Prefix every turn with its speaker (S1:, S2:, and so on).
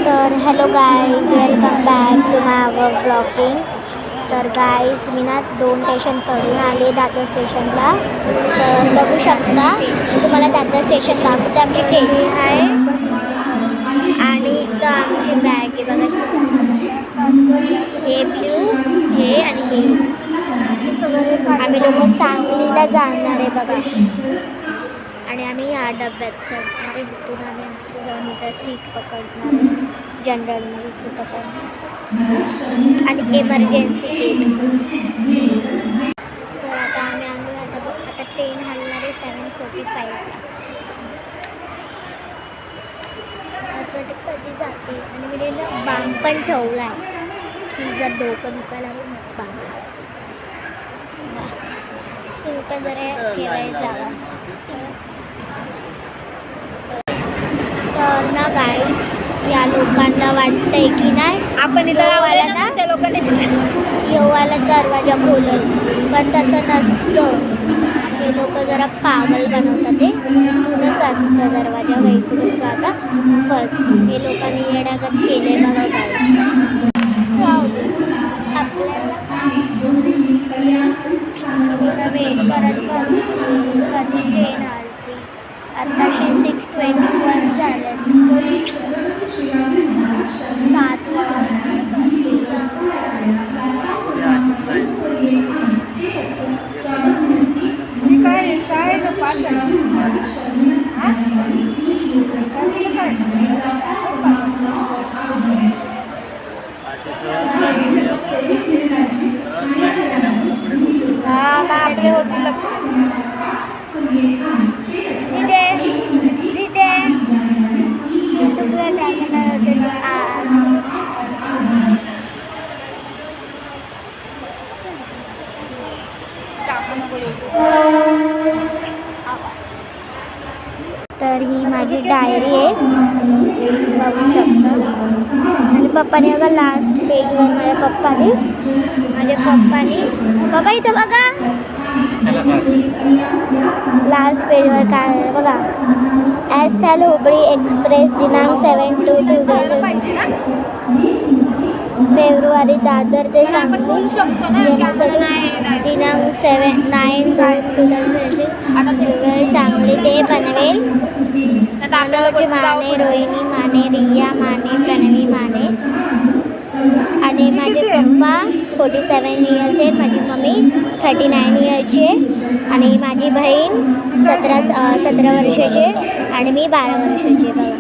S1: तर hello guys, welcome back to my our blogging. तर guys मी ना 2 स्टेशन चढून आले दादर स्टेशनला. तर बघू शकता मी तुम्हाला दादर स्टेशन दाखवते. आमची ट्रेन आहे आणि इथं आमची बॅग आहे बघा. हे ब्ल्यू, हे आणि हे. आम्ही लोक सांगलीला जाणार आहे बघा. आणि आम्ही या डब्यात चढणार आहे. इथून आम्ही असं जाऊन इथं सीट पकडणार आहे जनरलमध्ये कुठं पण. आणि एमर्जन्सी गेट. तर आता आम्ही आता ट्रेन हलणार आहे 7:45ला. असं वाटतं कधी जाते. आणि मी ना बांग पण ठेवला आहे की जर डोकं दुखायला लागलं मग बांग तुम्ही पण जरा ठेवायला जावा. तर ना गाईज या लोकांना वाटतंय की नाही
S2: आपण
S1: येवाला ना
S2: त्या लोकांनी
S1: येवाला दरवाजा खोलल, पण तसं नसतं. हे लोक जरा पागल बनवतात. ते इथूनच असतं दरवाजा वैकून आता फर्स्ट. हे लोकांनी येण्यागत केले बघा गाईज. आपल्याला वेट करत कधी ट्रेन आली. आत्ताशे 6:21 झाले. 7
S2: काय साईड पास आपले होतील
S1: तर ही माझी डायरी आहे बघू शकता. आणि पप्पाने बघा लास्ट पेजवर माझ्या पप्पाने बाबा इथं बघा लास्ट पेजवर काय आहे बघा. एस.एल. हुबळी एक्सप्रेस दिनांक 7/2/2020 फेब्रुवारी दादर ते सांगली दिनांक 7/9/2020 सांगली ते पनवेल. मनोज माने, रोहिणी माने, रिया माने, प्रणवी माने. आणि माझे पप्पा 47 इयर्सचे, माझी मम्मी 39 इयर्सची आणि माझी बहीण 17 वर्षाची आणि मी 12 वर्षाची बघा.